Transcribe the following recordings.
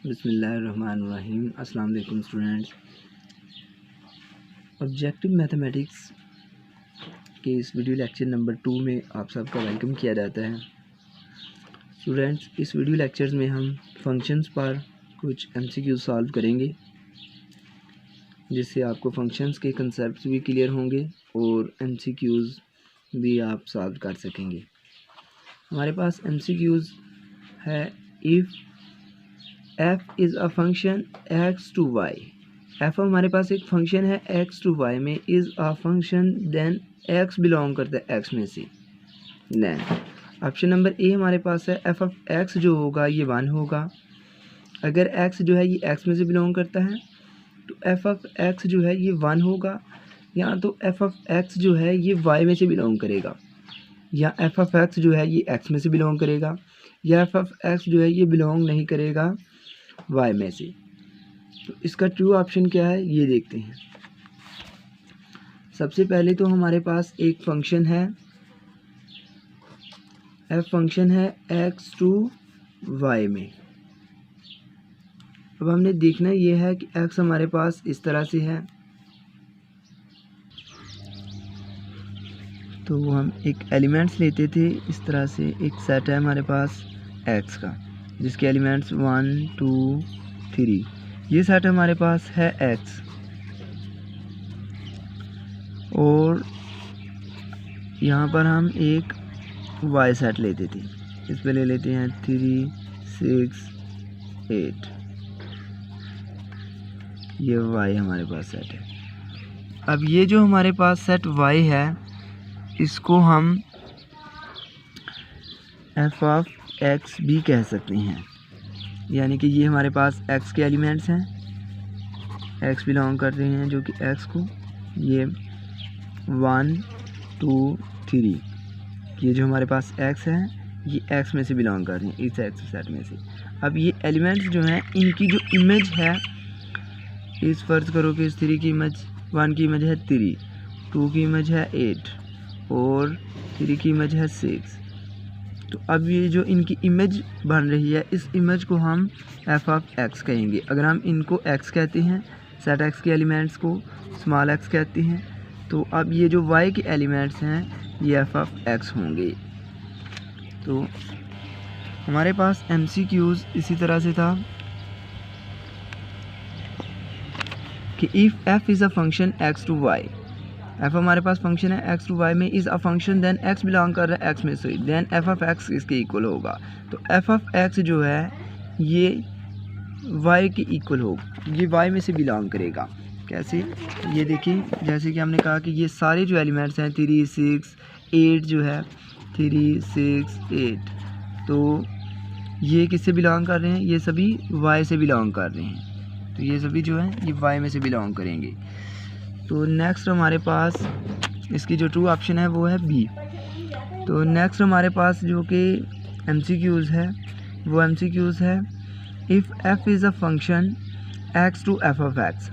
बिस्मिल्लाहिर्रहमानिर्रहीम। अस्सलाम वालेकुम स्टूडेंट्स। ऑब्जेक्टिव मैथमेटिक्स के इस वीडियो लेक्चर नंबर 2 में आप सबका वेलकम किया जाता है। स्टूडेंट्स, इस वीडियो लेक्चर्स में हम फंक्शंस पर कुछ MCQ सॉल्व करेंगे, जिससे आपको फंक्शंस के कंसेप्ट भी क्लियर होंगे और MCQs भी आप सॉल्व कर सकेंगे। हमारे पास MCQs है। If f is a function x to y, f हमारे पास एक फंक्शन है x to y में, is a function then x belong करता है x में से। देन ऑप्शन नंबर ए हमारे पास है f ऑफ x जो होगा ये 1 होगा। अगर x जो है ये x में से बिलोंग करता है तो f ऑफ x जो है ये 1 होगा, या तो f ऑफ x जो है ये y में से बिलोंग करेगा, या f ऑफ x जो है ये x में से बिलोंग करेगा, या f ऑफ x जो है ये बिलोंग नहीं करेगा y में से। तो इसका ट्रू ऑप्शन क्या है ये देखते हैं। सबसे पहले तो हमारे पास एक फंक्शन है, f फंक्शन है x to y में। अब हमने देखना ये है कि x हमारे पास इस तरह से है, तो हम एक एलिमेंट्स लेते थे इस तरह से। एक सेट है हमारे पास x का, जिसके एलिमेंट्स 1 2 3, ये सेट हमारे पास है x। और यहाँ पर हम एक y सेट लेते थे, इस पे ले लेते हैं 3 6 8, ये y हमारे पास सेट है। अब ये जो हमारे पास सेट y है, इसको हम f ऑफ x भी कह सकते हैं, यानी कि ये हमारे पास x के एलिमेंट्स हैं, x बिलोंग कर रहे हैं जो कि x को, ये 1 2 3, ये जो हमारे पास x है ये x में से बिलोंग कर रहे हैं, इस x सेट में से। अब ये एलिमेंट्स जो हैं इनकी जो इमेज है, इस फर्ज करो कि इस 3 की इमेज, 1 की इमेज है 3, 2 की इमेज है 8 और 3 की इमेज है 6। तो अब ये जो इनकी इमेज बन रही है, इस इमेज को हम f ऑफ x कहेंगे। अगर हम इनको x कहते हैं, सेट x के एलिमेंट्स को स्मॉल x कहते हैं, तो अब ये जो y के एलिमेंट्स हैं ये f ऑफ x होंगे। तो हमारे पास MCQs इसी तरह से था कि if f is a function x to y, f हमारे पास फंक्शन है x to y में, is a function then x belong कर रहा है x में से, देन f ऑफ x इसके इक्वल होगा। तो f ऑफ x जो है ये y के इक्वल होगा, ये y में से बिलोंग करेगा। कैसे, ये देखिए, जैसे कि हमने कहा कि ये सारे जो एलिमेंट्स हैं 3 6 8 जो है 3 6 8, तो ये किससे बिलोंग कर रहे हैं, ये सभी y से बिलोंग कर रहे हैं। तो ये सभी जो है ये y में से बिलोंग करेंगे। तो नेक्स्ट हमारे पास इसकी जो ट्रू ऑप्शन है वो है बी। तो नेक्स्ट हमारे पास जो कि MCQs है वो MCQs है if f is a function x to f of x।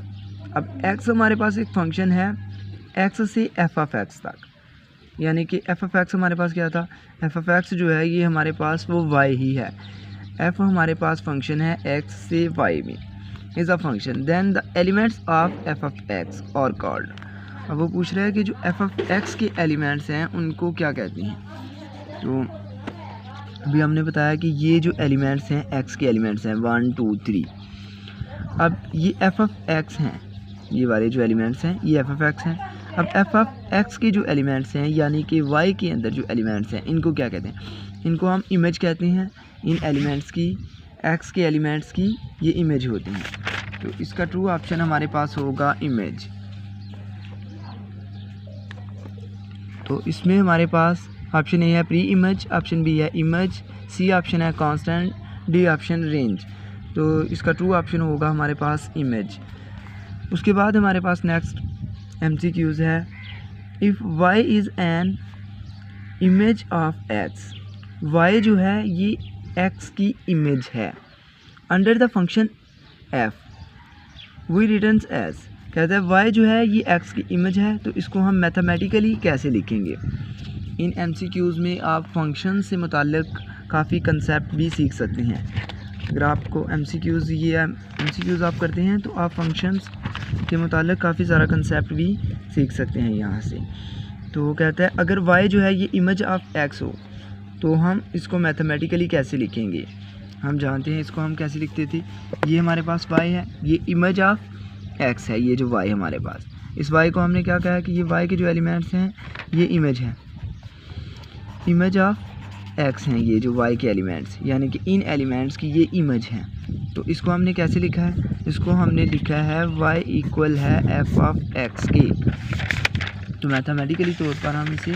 अब x हमारे पास एक फंक्शन है x से f ऑफ x तक, यानी कि f ऑफ x हमारे पास क्या था, f ऑफ x जो है ये हमारे पास वो y ही है। f हमारे पास फंक्शन है x से y में, is a function then the elements of f of x are called. अब वो पूछ रहा है कि जो f ऑफ x के एलिमेंट्स हैं उनको क्या कहते हैं। तो अभी हमने बताया कि ये जो एलिमेंट्स हैं x के एलिमेंट्स हैं 1 2 3। अब ये f ऑफ x हैं, ये वाले जो एलिमेंट्स हैं ये f ऑफ x हैं। अब f ऑफ x के जो एलिमेंट्स हैं, यानी कि y के अंदर जो एलिमेंट्स हैं, इनको क्या कहते हैं, इनको हम इमेज कहते हैं। इन एलिमेंट्स की, x के एलिमेंट्स की ये इमेज होती हैं। तो इसका ट्रू ऑप्शन हमारे पास होगा इमेज। तो इसमें हमारे पास ऑप्शन ए है प्री इमेज, ऑप्शन बी है इमेज, सी ऑप्शन है कांस्टेंट, डी ऑप्शन रेंज। तो इसका ट्रू ऑप्शन होगा हमारे पास इमेज। उसके बाद हमारे पास नेक्स्ट MCQs है if y is an image of x, y जो है ये x की इमेज है under the function f we returns as. कहता है y जो है ये x की इमेज है, तो इसको हम मैथमेटिकली कैसे लिखेंगे। इन MCQs में आप फंक्शन से मुताल्लिक़ काफ़ी कंसेप्ट भी सीख सकते हैं। अगर आपको MCQs ये MCQs आप करते हैं तो आप फंक्शंस के मुतालिक काफ़ी सारा कंसेप्ट भी सीख सकते हैं यहाँ से। तो वो कहता है अगर y जो है ये इमेज ऑफ x हो तो हम इसको मैथमेटिकली कैसे लिखेंगे। हम जानते हैं इसको हम कैसे लिखते थे, ये हमारे पास y है, ये इमेज ऑफ x है, ये जो y हमारे पास, इस y को हमने क्या कहा है कि ये y के जो एलिमेंट्स हैं ये इमेज है, इमेज ऑफ x हैं ये जो y के एलिमेंट्स, यानी कि इन एलिमेंट्स की ये इमेज है। तो इसको हमने कैसे लिखा है, इसको हमने लिखा है y इक्वल है f ऑफ x के। तो मैथमेटिकली तौर पर हम इसे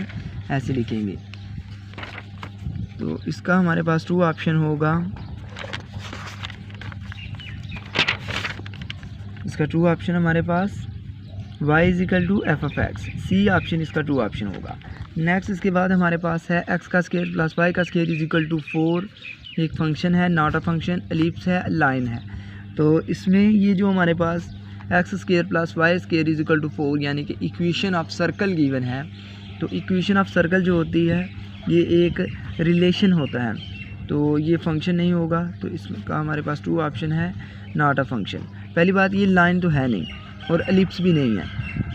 ऐसे लिखेंगे। तो इसका हमारे पास ट्रू ऑप्शन होगा, इसका ट्रू ऑप्शन हमारे पास y is equal to F of X, C option इसका ट्रू ऑप्शन होगा। नेक्स्ट इसके बाद हमारे पास है x का स्क्वायर प्लस y का स्क्वायर इज इक्वल टू 4, एक फंक्शन है, नॉट अ फंक्शन, एलिप्स है, लाइन है। तो इसमें ये जो हमारे पास x square plus y square is equal to 4 यानी कि इक्वेशन ऑफ सर्कल गिवन है। तो इक्वेशन ऑफ सर्कल जो होती है ये एक रिलेशन होता है, तो ये फंक्शन नहीं होगा, तो इसका हमारे पास ट्रू ऑप्शन है नॉट अ फंक्शन। पहली बात ये लाइन तो है नहीं और एलिप्स भी नहीं है,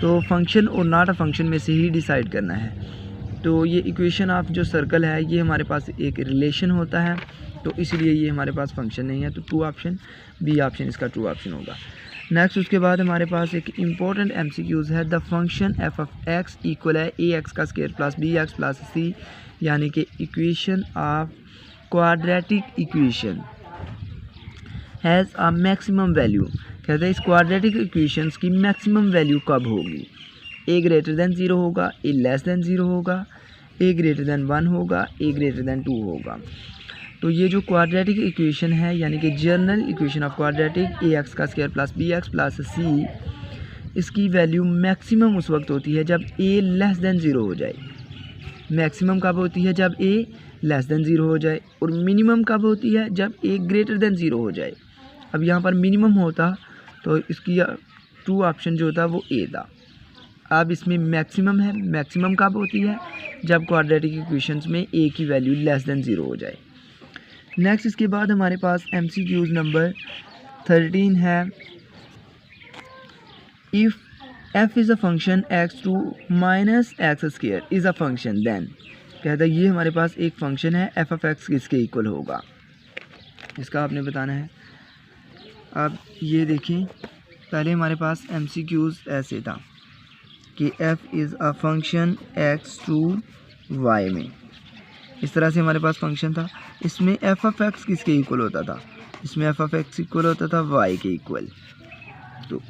तो फंक्शन और नॉट अ फंक्शन में से ही डिसाइड करना है। तो ये इक्वेशन ऑफ जो सर्कल है ये हमारे पास एक रिलेशन होता है, तो इसलिए ये हमारे पास फंक्शन नहीं है, तो ट्रू ऑप्शन बी ऑप्शन इसका ट्रू ऑप्शन होगा। नेक्स्ट उसके बाद हमारे पास एक इम्पॉर्टेंट MCQs है, the function F of x equal है ax का square plus bx plus c, यानी कि equation of quadratic equation has a maximum value. कहते हैं इस क्वाड्रेटिक इक्वेशंस की मैक्सिमम वैल्यू कब होगी, a ग्रेटर दैन 0 होगा, a लेस दैन 0 होगा, a ग्रेटर दैन 1 होगा, a ग्रेटर दैन 2 होगा। तो ये जो क्वाड्रेटिक इक्वेशन है यानी कि general equation of quadratic ax का square plus bx plus c, इसकी वैल्यू मैक्सिमम उस वक्त होती है जब a लेस दैन 0 हो जाए। मैक्सिमम कब होती है, जब a लेस दैन 0 हो जाए, और मिनिमम कब होती है, जब a ग्रेटर दैन 0 हो जाए। अब यहाँ पर मिनिमम होता तो इसकी ट्रू ऑप्शन जो होता वो a था। अब इसमें मैक्सिमम है, मैक्सिमम कब होती है, जब क्वाड्रेटिक इक्वेशंस में a की वैल्यू लेस दैन 0 हो जाए। नेक्स्ट इसके बाद हमारे पास MCQs नंबर 13 है, if f is a function x to minus X square is a function then. कहता है ये हमारे पास एक फंक्शन है, f ऑफ x किसके इक्वल होगा, इसका आपने बताना है। अब ये देखिए, पहले हमारे पास MCQs ऐसे था कि f is a function x to y में, इस तरह से हमारे पास फंक्शन था। इसमें f ऑफ x किसके इक्वल होता था, इसमें f ऑफ x इक्वल होता था y के इक्वल। तो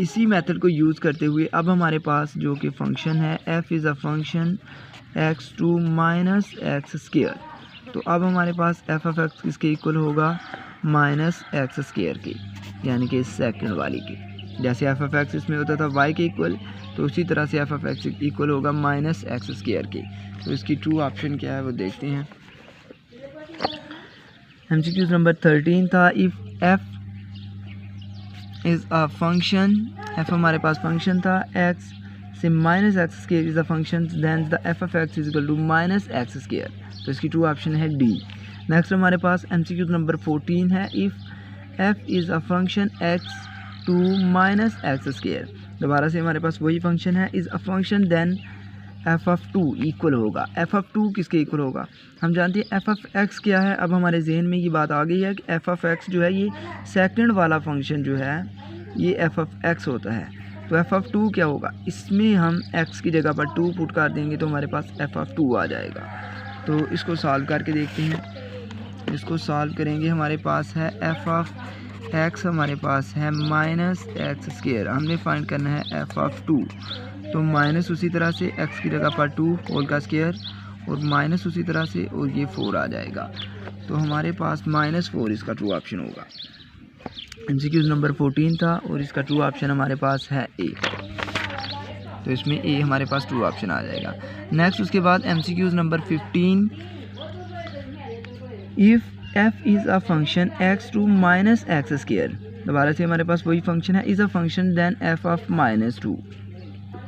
इसी मेथड को यूज़ करते हुए अब हमारे पास जो कि फंक्शन है f is a function x to minus X square, तो अब हमारे पास f ऑफ x किसके इक्वल होगा, माइनस एक्स स्क्वायर के, यानी कि सेकंड वाली के। जैसे f ऑफ x इसमें होता था y के इक्वल, तो उसी तरह से f ऑफ x इक्वल होगा माइनस एक्स स्क्वायर के। तो इसकी ट्रू ऑप्शन क्या है वो देखते हैं। MCQ नंबर 13 था, if f is a function, f हमारे पास फंक्शन था x से minus X square is a function then the f of x is equal to minus X square, तो इसकी ट्रू ऑप्शन है डी। नेक्स्ट हमारे पास MCQ नंबर 14 है, if f is a function x to minus X square, दोबारा से हमारे पास वही फंक्शन है, is a function then f of 2 equal होगा। f ऑफ 2 किसके इक्वल होगा, हम जानते हैं f ऑफ x क्या है। अब हमारे जहन में ये बात आ गई है कि f ऑफ x जो है ये सेकंड वाला फंक्शन जो है ये f ऑफ x होता है, तो f ऑफ 2 क्या होगा, इसमें हम x की जगह पर 2 पुट कर देंगे तो हमारे पास f ऑफ 2 आ जाएगा। तो इसको सॉल्व करके देखते हैं। इसको सॉल्व करेंगे, हमारे पास है f ऑफ x हमारे पास है माइनस एक्स स्क्वायर, हमने फाइंड करना है f ऑफ 2, तो माइनस उसी तरह से x की जगह पर 2 होल का स्क्वायर और माइनस उसी तरह से, और ये 4 आ जाएगा। तो हमारे पास -4 इसका ट्रू ऑप्शन होगा। MCQ नंबर 14 था और इसका ट्रू ऑप्शन हमारे पास है ए, तो इसमें ए हमारे पास ट्रू ऑप्शन आ जाएगा। नेक्स्ट उसके बाद MCQ number 15, if f is a function x to minus X square, दोबारा से हमारे पास वही फंक्शन है, is a function then f of -2।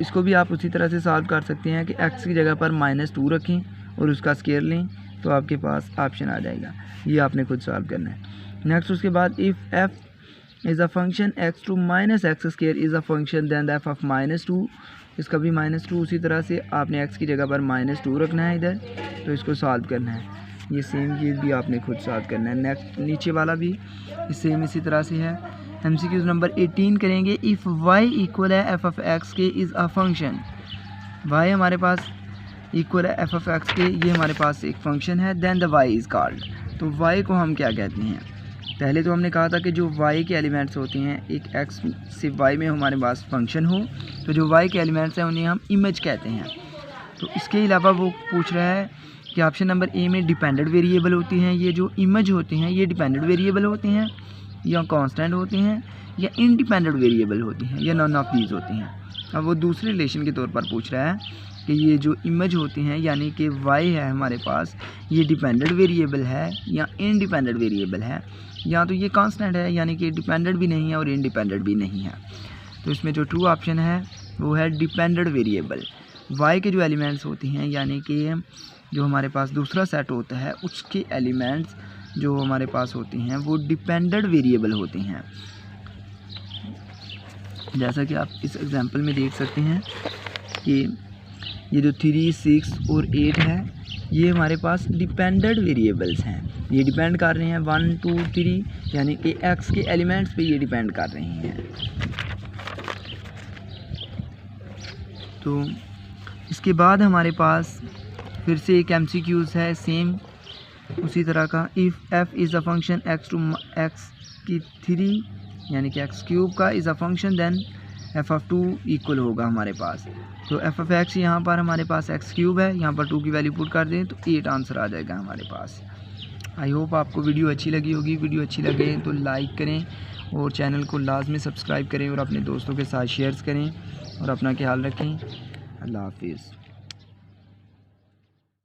इसको भी आप उसी तरह से सॉल्व कर सकते हैं कि x की जगह पर -2 रखें और उसका स्क्वायर लें, तो आपके पास ऑप्शन आ जाएगा। ये आपने खुद सॉल्व करना है। नेक्स्ट उसके बाद if F is a function X to minus X square is a function then the F of -2, इसका भी -2 उसी तरह से आपने एक्स की जगह पर -2 रखना है इधर, तो इसको सॉल्व करना है। ये सेम चीज़ भी आपने खुद सॉल्व करना है। नेक्स्ट नीचे वाला भी सेम इसी तरह से है। MCQ नंबर 18 करेंगे। इफ़ y इक्वल है एफ ऑफ एक्स के इज़ अ फंक्शन, y हमारे पास इक्वल है एफ ऑफ एक्स के, ये हमारे पास एक फंक्शन है, then the y is called. तो y को हम क्या कहते हैं? पहले तो हमने कहा था कि जो y के एलिमेंट्स होते हैं, एक x से y में हमारे पास फंक्शन हो, तो जो y के एलिमेंट्स हैं उन्हें हम इमेज कहते हैं। तो इसके अलावा वो पूछ रहा है कि ऑप्शन नंबर ए में डिपेंडेंट वेरिएबल होती हैं, ये जो इमेज होते हैं ये डिपेंडेंट वेरिएबल होते हैं या कांस्टेंट होते हैं या इंडिपेंडेंट वेरिएबल होती हैं या नॉन ऑफ दीज होती हैं। अब वो दूसरे रिलेशन के तौर पर पूछ रहा है कि ये जो इमेज होती हैं यानी कि y है हमारे पास, ये डिपेंडेंट वेरिएबल है या इंडिपेंडेंट वेरिएबल है, या तो ये कांस्टेंट है यानी कि डिपेंडेंट भी नहीं है और इंडिपेंडेंट भी नहीं है। तो इसमें जो ट्रू ऑप्शन है वो है डिपेंडेंट वेरिएबल। y के जो एलिमेंट्स होती हैं यानी कि जो हमारे पास दूसरा सेट होता है उसके एलिमेंट्स जो हमारे पास होती हैं वो डिपेंडेंट वेरिएबल होती हैं। जैसा कि आप इस एग्जांपल में देख सकते हैं कि ये जो 3, 6 और 8 है ये हमारे पास डिपेंडेंट वेरिएबल्स हैं, ये डिपेंड कर रहे हैं 1, 2, 3 यानी कि x के एलिमेंट्स पे ये डिपेंड कर रहे हैं। तो इसके बाद हमारे पास फिर से एक MCQs है सेम उसी तरह का। If f is a function x to x की 3 यानी कि x क्यूब का is a function then f of 2 equal होगा हमारे पास। तो f ऑफ x यहाँ पर हमारे पास x क्यूब है, यहाँ पर 2 की वैल्यू पुट कर दें तो 8 आंसर आ जाएगा हमारे पास। आई होप आपको वीडियो अच्छी लगी होगी। वीडियो अच्छी लगे तो लाइक करें और चैनल को लाजमी सब्सक्राइब करें और अपने दोस्तों के साथ शेयर्स करें और अपना ख्याल रखें। अल्लाह हाफिज़।